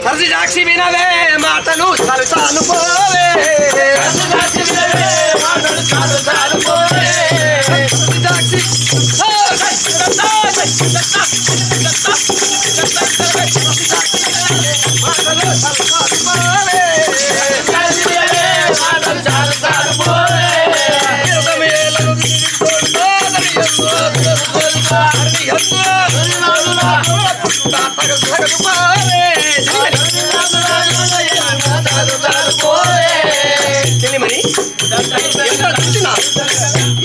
సరసి సాక్షి వినవే మాటలు చాలు చాలు పోవే సాక్షి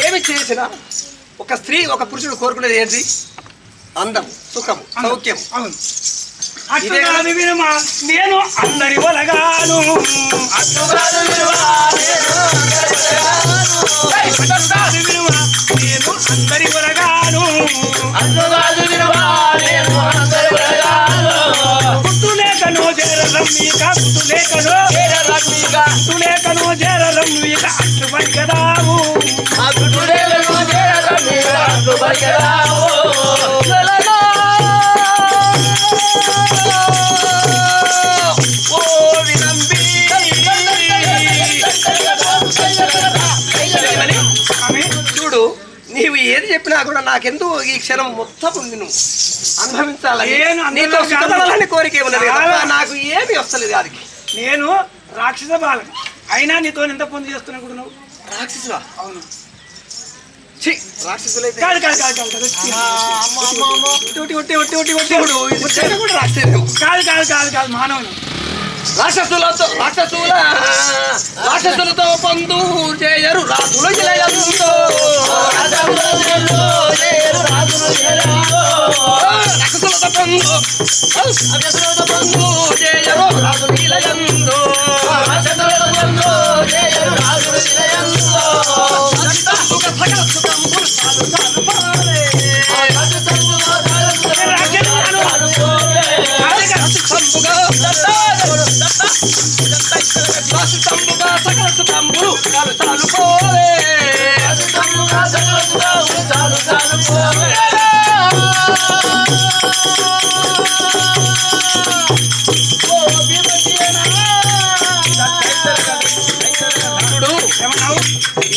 ఏమి చేసినా ఒక స్త్రీ ఒక పురుషుడు కోరుకునేది ఏంటి? అందం, సుఖం, సౌఖ్యం. నేను అందరి వలగాను నేను అందరి వలగాను గుర్తు లేకనో చేరలం మీక గుర్తు లేకనో చేరలం మీక అట్లు పలికరావు చూడు, నీవు ఏది చెప్పినా కూడా నాకెందుకు ఈ క్షణం మొత్తం నువ్వు అనుభవించాలని నీతో సుఖపడాలని కోరిక ఉన్నది కదా, నాకు ఏమి వస్తలేదు. అది నేను రాక్షస బాలను అయినా నీతో ఎంత పొంది చేస్తున్నా కూడా నువ్వు రాక్షసులా? అవును. రాక్షసులైతే కాదు మానవుని రాక్షసులతో పొందు చేయరు రాజులు రాక్షసులతో పొందు చేయరు రాజులు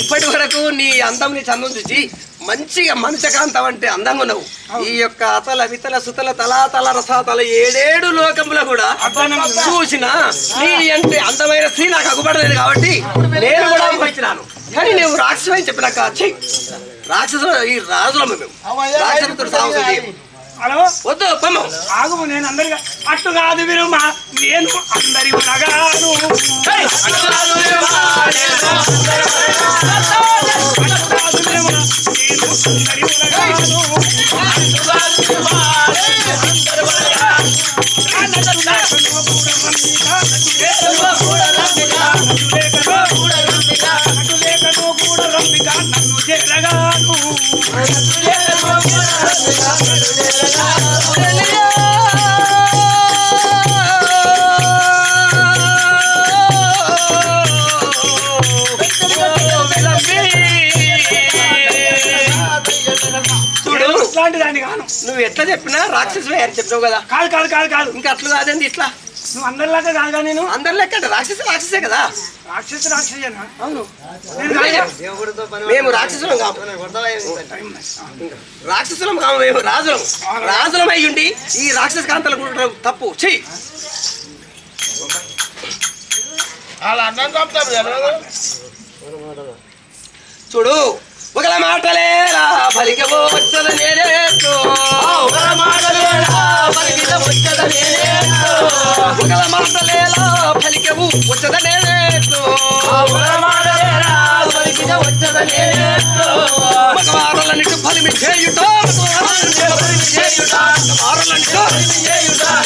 ఇప్పటి వరకు నీ అందం నీ చందం చూసి మంచిగా మనుషకాంతం అంటే అందంగా ఉన్నావు. ఈ యొక్క అతల వితల సుతల తలాతల రసాతల 7 లోకంలో కూడా చూసిన నీ అంటే అందమైన స్త్రీ నాకు అగుపడలేదు కాబట్టి నేను కూడా అనుభవించినాను. కానీ నువ్వు రాక్షసు అని చెప్పినాక రాక్షసులు ఈ రాజులము మేము రాక్షసులతో సాగు వద్దు పమ్మ ఆగు. నేను అందరిగా అట్టు కాదు విరుమా నేను అందరి ఉలగాను నన్ను చేరగాను దాన్ని కాను. నువ్వు ఎట్లా చెప్పినా రాక్షసులే అని చెప్పావు కదా. కాదు ఇంకా అట్లా కాదండి. ఇట్లా నువ్వు అందరిలాగా కాదుగా. నేను అందరి లెక్క అంటే రాక్షసే కదా. రాక్షసేనా? అవును. మేము రాక్షసులం కాము, మేము రాజులం అయ్యుండి ఈ రాక్షస కాంతలు కూడా తప్పు చెయ్యి. చూడు, ఒకల మాటలేలా పలికవో వచ్చద నేనేతో ఒకల మాటలేలా పలికవో వచ్చద నేనేతో ఒకల మాటలేలా పలికవు వచ్చద నేనేతో ఒకల మాటలేలా పలికవ వచ్చద నేనేతో మగవారలనిటు ఫలిమి చేయుట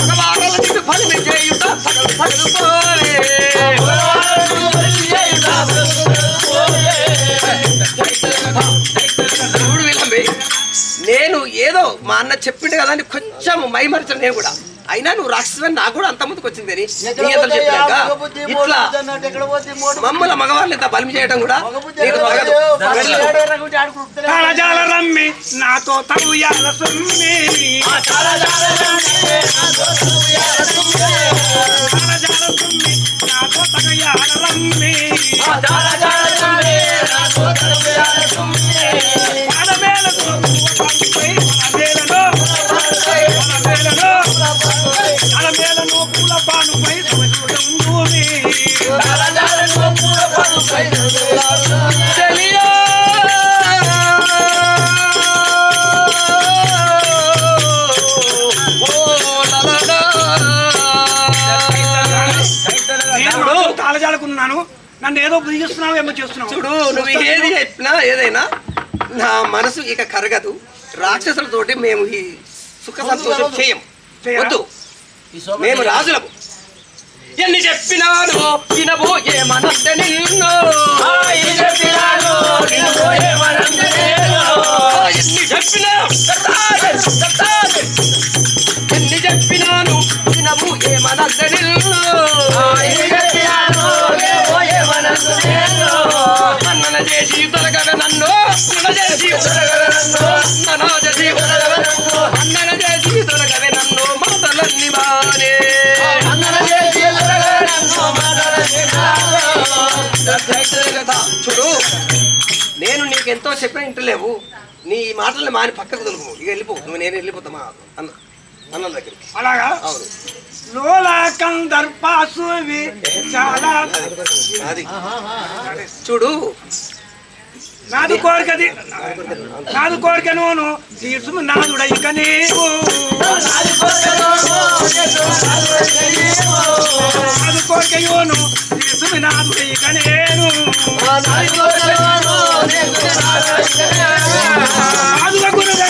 మగవారలనిటు ఫలిమి చేయుట సగలు పోలే నేను ఏదో మా అన్న చెప్పిండు కదా అని కొంచెం మైమరచను నేను కూడా. అయినా నువ్వు రాక్షసుని నాకు కూడా అంత ముందుకు వచ్చింది అని చెప్పినాక ఇట్లా మమ్మల్ని మగవాళ్ళని ఇంత బలిమి చేయడం కూడా రమ్మి నాతో తగుయాల సుమ్మి ఉన్నాను, నన్ను ఏదో బిగిస్తున్నావు ఏమో చేస్తున్నావు. చూడు నువ్వు ఏది చెప్పినా ఏదైనా నా మనసు ఇక కరగదు. రాక్షసులతోటి మేము ఈ సుఖ సంతోషం చేయం. వద్దు, మేము రాజులము. ఎన్ని చెప్పినాను వినబోయే మనంత నిన్ను, ఎన్ని చెప్పినా వినబోయే మనంత నిన్ను, ఎన్ని చెప్పినాను వినబోయే మనంత నిన్ను, అన్నన చేసి దొరకవే నన్ను, అన్నన చేసి దొరకవే నన్ను, మాటలన్నీ బానే చూడు. నేను నీకు ఎంతో చెప్పినా ఇంటలేవు. నీ మాటల్ని మాని పక్కకు దొరుకు. ఇక వెళ్ళిపో, నువ్వు నేను వెళ్ళిపోతామా అన్న దగ్గరికి. అలాగా? అవును. చాలా అది చూడు, నాదు కోరికది, నాదు కోరిక నోను తీర్చు నాదుడ ఇక నీవు, నాదు కోరిక యోను తీర్చు నాదుడ ఇక నేను, నాదుల గురుగా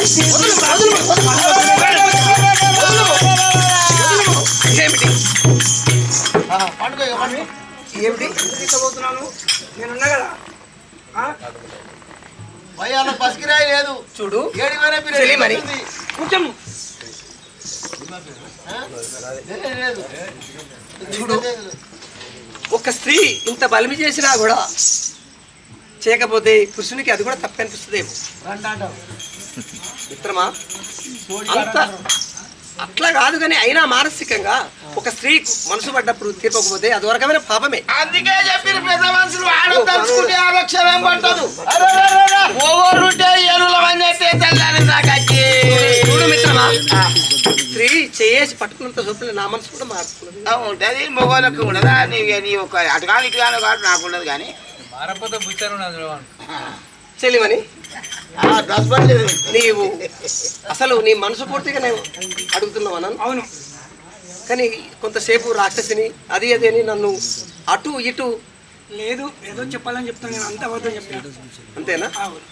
ఏమిటి ఏమిటి తీసుకోబోతున్నాను నేనున్నా కదా. బస్కిరాయి లేదు చూడు, చెలి మరి కొంచెం చూడు, ఒక స్త్రీ ఇంత బలిమి చేసినా కూడా చేయకపోతే పురుషునికి అది కూడా తప్పు అనిపిస్తుందేమో మిత్రమా. అంత అట్లా కాదు కానీ అయినా మానసికంగా ఒక స్త్రీ మనసు పడ్డప్పుడు తీర్పకపోతే అది వరకమైన పాపమే. అందుకే చెప్పిన పెద్ద మనుషులు ఆడదలుచుకుంటే ఆలోచన పట్టదు. ఓవరుంటే ఏనుల చూడు మిత్రమా, స్త్రీ చేసి పట్టుకున్నంత చూపులు నా మనసు కూడా మారుతున్నది. ఉంటుంది మొగోళ్ళకు ఉండదా? నీ ఒక అటుగాని ఇటుగాను కాదు నాకు ఉండదు కానీ చెలిమని నీవు అసలు నీ మనసు పూర్తిగా నేను అడుగుతున్నావు అన్నాను. అవును, కానీ కొంతసేపు రాక్షసిని అది అది అని నన్ను అటు ఇటు లేదు ఏదో చెప్పాలని చెప్తాను నేను, అంత అబద్ధం చెప్పాను. అంతేనా? అవును.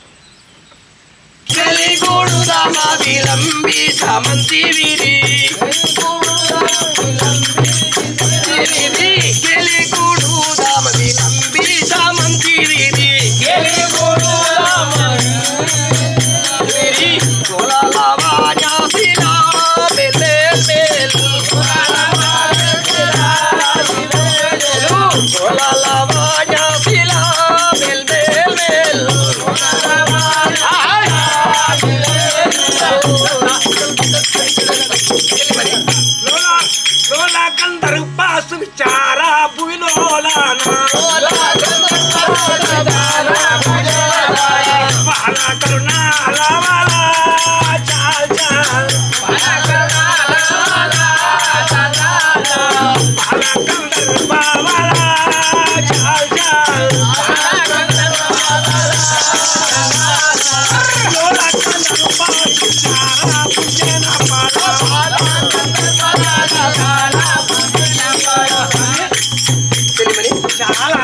చాలా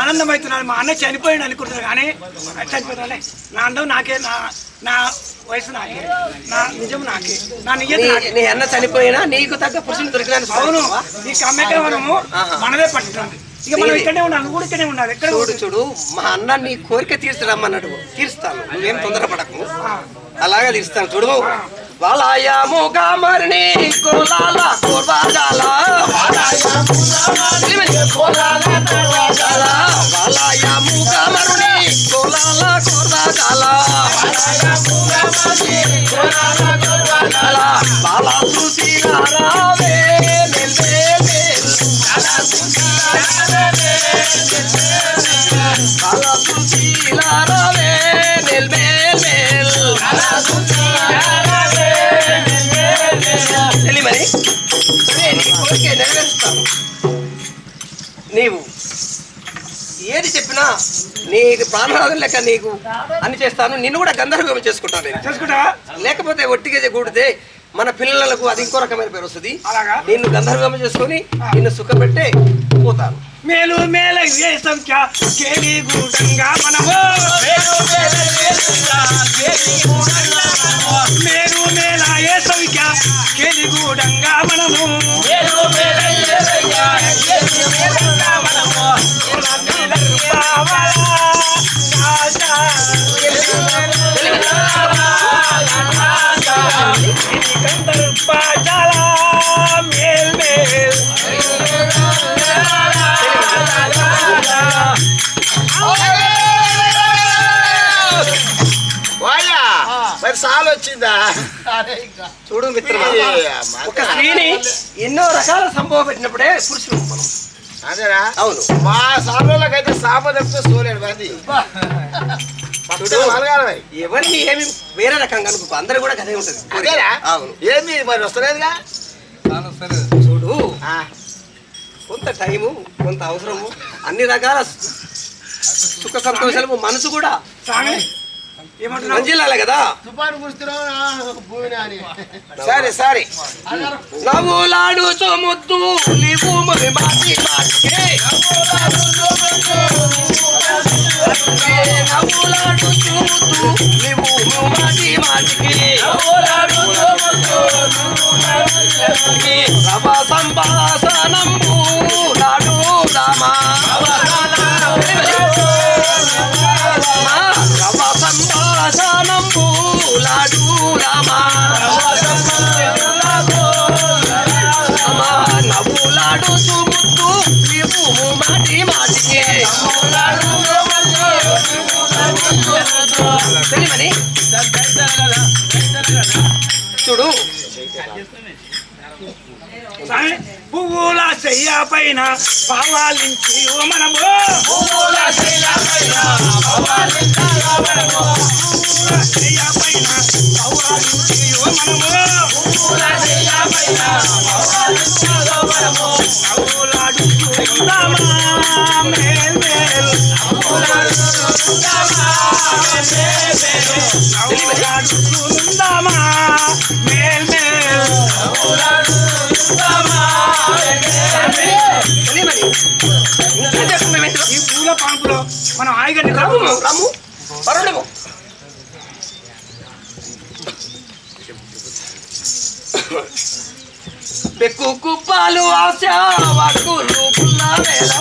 ఆనందమవుతున్నాను. మా అన్న చనిపోయాడు అనుకుంటున్నాను కానీ చనిపోతానే నా అందం నాకే, నా వయసు నాకే, నా నిజం నాకే, నా నిజం నాకే. నీ అన్న చనిపోయినా నీకు తగ్గ పురుషుని దొరికిన. అవును, ఈ కమ్మెక మనము మనదే పట్టుకుంది. ఇక మనం ఇక్కడే ఉండాలి, నువ్వు కూడా ఇక్కడే ఉండాలి. ఎక్కడ చూడు, మా అన్న నీ కోరిక తీర్చరమ్మన్నాడు, తీరుస్తాను, నువ్వేం తొందరపడకు, అలాగే తీరుస్తాను. చూడు, వలయము కామర్ని కోలాల కోర్వాజాల, వలయము కామరుని కోలాల కోర్వాజాల, బాల సుశీలారావే మరి నీ కోరిక నెరవేరుస్తాను. నీవు ఏది చెప్పినా నీకు ప్రాణనాథం లెక్క నీకు అన్ని చేస్తాను. నిన్ను కూడా గంధర్వం చేసుకుంటాను నేను. చేసుకుంటా? లేకపోతే ఒట్టిగా కూడితే మన పిల్లలకు అది ఇంకో రకమైన పేరు వస్తుంది. అలాగా? నిన్ను గంధర్వం చేసుకొని నిన్ను సుఖపెట్టే పోతాను. మేలు మేల ఏ సంఖ్య కేలి గూడంగా మనము మేలు మేల ఏ సంఖ్య కేలి గూడంగా మనము పాచాల మేల్ మేల్ వాయా మరి సాలు వచ్చిందా చూడు మిత్రమా, ఒక స్త్రీని ఎన్నో రకాల సంభవం పెట్టినప్పుడే పురుషులు మనం. అదేనా? అవును. మా సార్లకైతే సాప తప్పితే సోలేడు మంది ఎవరిని ఏమి వేరే రకంగా అనుకో, అందరు కూడా కదే ఉంటది. అదేనా? అవును. ఏమి మరి వస్తలేదుగా? చూడు, కొంత టైము, కొంత అవసరము, అన్ని రకాల సుఖ సంతోషాలు మనసు కూడా మంజిల్లాలి కదా. సరే సరే. నవ్వులాడుచు ముద్దు నీవు మరి మాటి మాటికే, నవ్వులాడుచు ముద్దు నీవు మాటి మాటికి, రవ సంభాషణంబు నాడు రామా, రవ సంభాషణంబు లాడు రామా, నవ్వులాడుచు ముద్దు నీవు మాటి మాటికి. తెలియని చూడు, పువ్వుల చెయ్య పైన పవాలించి మనము, పువ్వుల చెయ్య పైన పవాలించి మనము, నవ్వులాడుచుందామా మేల్ మేల్, నవ్వులాడుచుందామా మేల్ మేల్, ఈ పూల పాన్పులో మనం హాయిగా రమ్ము పరుడము. బెక్కు కుప్పాలు ఆశ వాకులు పుల్లవేళ,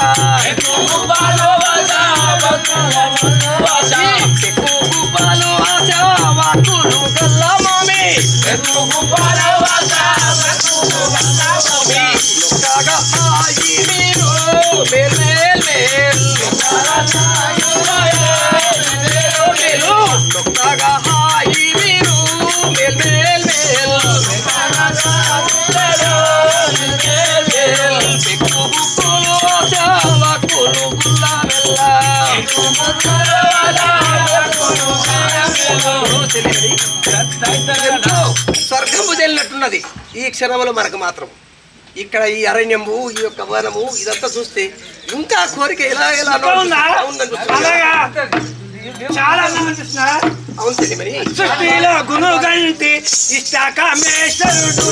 బెక్కు కుప్పాలు ఆశ వాకులు గల్ల మామి, లొక్కగా ఆయి మీరు మేల్ మేల్ మేల్, లొక్కగా ఆయి మీరు మేల్ మేల్ మేల్, బెక్కు కుప్పులు ఆశ వాకులు పుల్లవేళ. స్వర్గము తెలినట్టున్నది ఈ క్షణంలో మనకు మాత్రం. ఇక్కడ ఈ అరణ్యము, ఈ యొక్క వనము, ఇదంతా చూస్తే ఇంకా కోరిక ఎలా ఎలా చాలా అనిపిస్తున్నా. అవును తెలియమని. సృష్టిలో గునుగంటి ఇష్టకామేశ్వరుడు,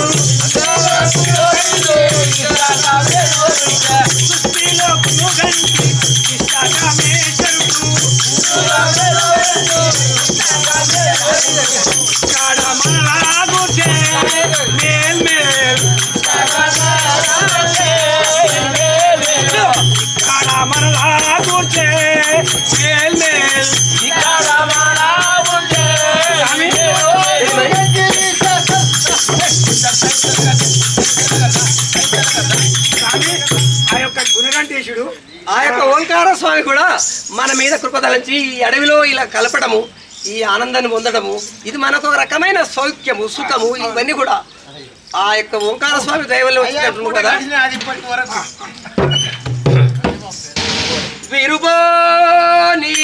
సృష్టిలో గునుగంటి ఇష్టకామేశ్వరుడు, కాడమలాగుచే మేల్ మేల్, కాడమలాగుచే మేల్ మేల్, ఆ యొక్క గుణగంటేశుడు, ఆ యొక్క ఓంకార స్వామి కూడా మన మీద కృపదలంచి ఈ అడవిలో ఇలా కలపడము, ఈ ఆనందాన్ని పొందడము, ఇది మనకు ఒక రకమైన సౌఖ్యము, సుఖము, ఇవన్నీ కూడా ఆ యొక్క ఓంకార స్వామి దైవంలో వచ్చినట్టు కదా. విరుబోని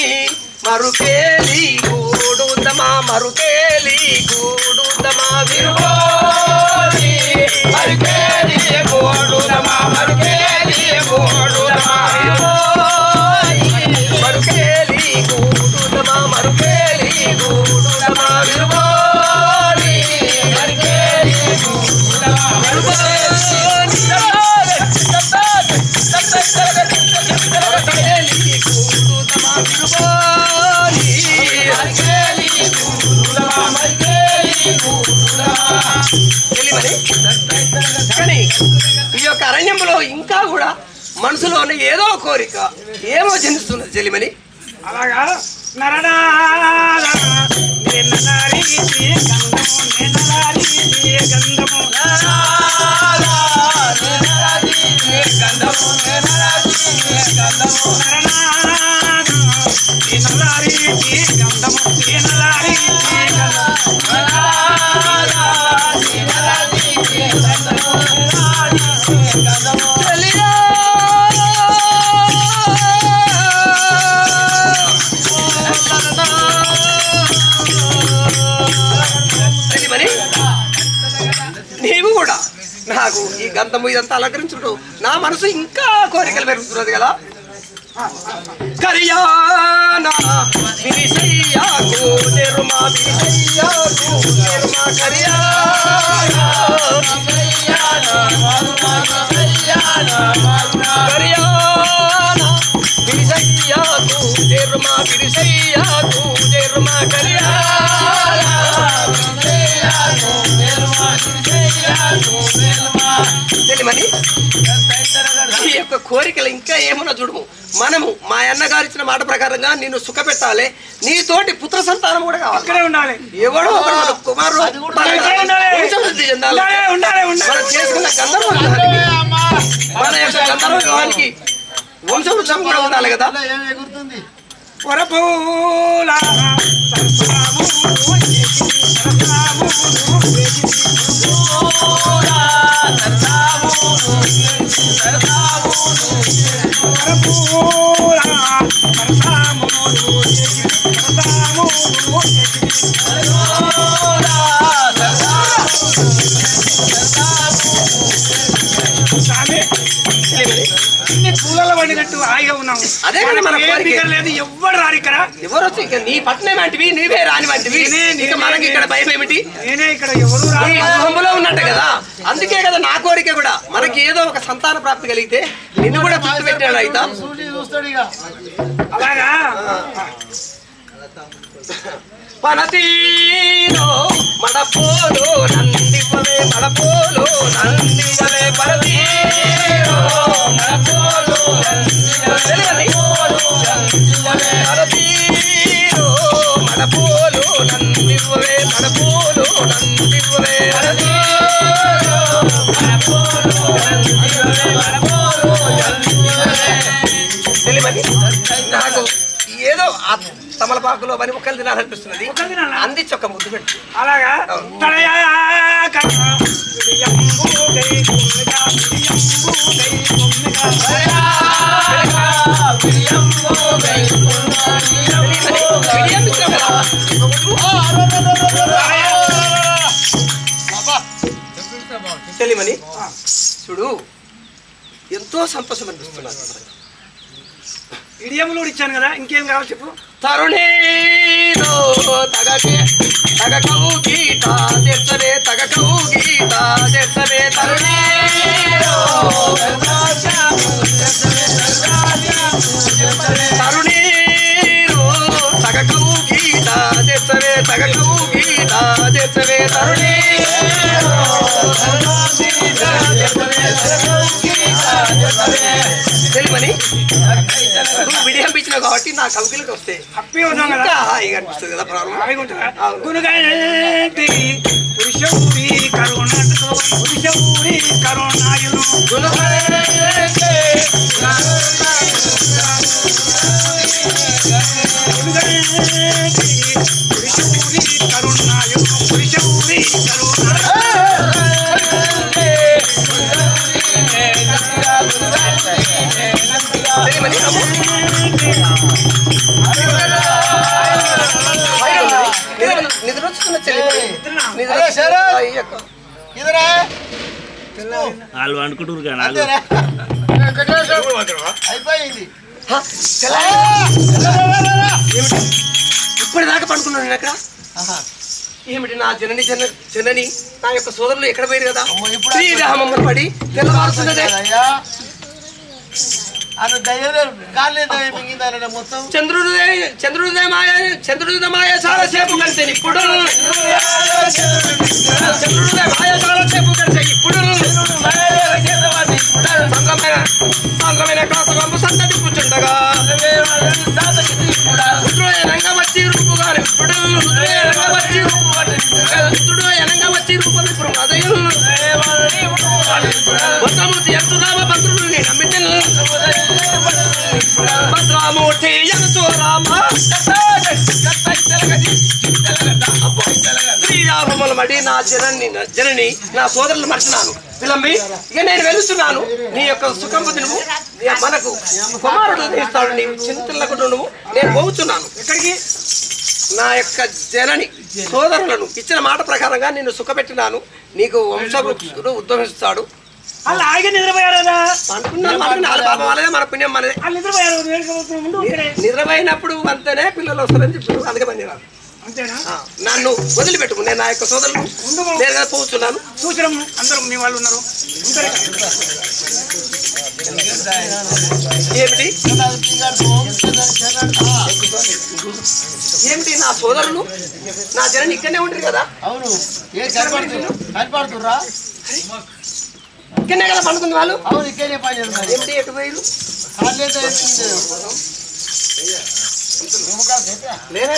మరుకేలి గూడుదమా, మరుకేలి గూడుదమా, విరుబోని మరుకేలి గూడుదమా, మరుకేలి గూడుదమా, మరుకేలి గూడుదమా, మరుకేలి గూడుదమా, విరుబోని మరుకేలి గూడుదమా, విరుబోని అరణ్యంలో ఇంకా కూడా మనసులోనే ఏదో కోరిక ఏమో జనిస్తున్నది చెలిమని. అలాగా నరనా నీవు కూడా నాకు ఈ గంధము ఇదంతా అలంకరించుడు నా మనసు ఇంకా కోరికలు పెరుగుతున్నది కదా. కరియానా వినిసయ్యాకు తెరుమా వినిసయ్యాకు తెరుమా కరియానా వినిసయ్యాకు తెరుమా వినిసయ్యాకు తెరుమా కరియానా తెలియమని ఈ యొక్క కోరికలు ఇంకా ఏమన్నా చూడము. మనము మా అన్నగారు ఇచ్చిన మాట ప్రకారంగా నిన్ను సుఖపెట్టాలి, నీతోటి పుత్ర సంతానం కూడా కావాలి. ఇక్కడే ఉండాలి. ఎవడో ఒకడు మన కుమారుడు వంశవృద్ధి చెందాలి. మనం చేసుకున్న గంధర్వ మన యొక్క గంధర్వ వివాహానికి వంశవృద్ధం కూడా ఉండాలి కదా. వరపూల పూలలో పడినట్టు హాయిగా ఉన్నాము. అదే కదా మన కోరిక. లేదు ఎవ్వరు రారు ఇక్కడ. ఎవరు వచ్చి ఇక నీ పట్నం వంటివి నీవే రాని వంటివి ఇక మనకి ఇక్కడ భయం ఏమిటి? నేనే ఇక్కడ ఎవరు గృహంలో ఉన్నట్టు కదా. అందుకే కదా నా కోరిక కూడా మనకి ఏదో ఒక సంతాన ప్రాప్తి కలిగితే నిన్ను కూడా గుర్తు పెట్టాడు అయితా. అలాగా పనతీరో మడపోలు నందివలే మడపోలు నందివలే పనతీరో మడపోలు పనతీరో మడపోలు నందివలే మడపోలు నందివలే తెలియమని నాకు ఏదో తమలపాకులో పని ముక్కలు తినాలనిపిస్తున్నది. అందించి ఒక ముద్దు పెట్టు. అలాగా తెలియమని చూడు ఎంతో సంతోషం అనిపిస్తున్నది. ఇడియములు ఇచ్చాను కదా, ఇంకేం కావాలి చెప్పు. తరుణీలో తగకే తగకవు గీత చేస్తవే తగకవు గీత చేస్తవే తరుణీలో తరుణీలో తగకవు గీత చేస్తవే తగకవు గీత చేస్తవే తరుణీలో తెలియమని నువ్వు విడియం ఇచ్చినావు కాబట్టి నా కవికలకు వస్తే హ్యాపీ ఉన్నాం కదా, ఇంకా హాయిగా అనిపిస్తుంది కదా. ప్రాబ్లం హాయిగా ఉంటుందా? గునుగంటి పురుషూరి కరుణతో పురుషూరి కరుణాయులు పురుషూరి కరుణాయులు పురుషూరి నిద్ర వస్తున్న చెల్లి వాళ్ళు అనుకుంటారు కానీ అయిపోయింది. ఇప్పటిదాకా పడుకున్నాను నేను అక్కడ. ఏమిటి నా జనని జనని నా యొక్క సోదరులు ఎక్కడ పోయారు కదా. శ్రీరామమ్మను పడి తెల్లవారుతున్నదే. చంద్రుడే మాయ చాలా సేపు కలిసే ఇప్పుడు చంద్రుడే మాయ చాలా సేపు కలిసే ఇప్పుడు జనని నా సోదరులు మర్చినాను పిలంబి. ఇక నేను వెళుతున్నాను. నీ యొక్క సుఖం నువ్వు మనకు కుమారుడు ఇస్తాడు. నీవు చింతలకు నువ్వు నేను పోతున్నాను. ఎక్కడికి? నా యొక్క జనని సోదరులను ఇచ్చిన మాట ప్రకారంగా నిన్ను సుఖపెట్టినాను. నీకు వంశవృక్షుడు ఉద్భవిస్తాడు. వాళ్ళు ఆగే నిద్రపోయారు కదా. పాపం వాళ్ళదే మన పుణ్యం మనదే. వాళ్ళు నిద్రపోయారు. నిద్రపోయినప్పుడు అంతేనే పిల్లలు వస్తారని చెప్పారు. అందుకే పని రాదు. అంతేనా? నన్ను వదిలిపెట్టుకు. నేను నా యొక్క సోదరులు నేను కదా పోతున్నాను. చూసినాం అందరూ మీ వాళ్ళు ఉన్నారు. ఏమిటి ఏమిటి నా సోదరులు నా జనని ఇక్కడనే ఉంటారు కదా. అవును కనపడుతుర్రా? ఇక్కడనే కదా పండుకుంది వాళ్ళు. అవును ఇక్కడే పని ఏమిటి ఎటు పోయిరు? లేనే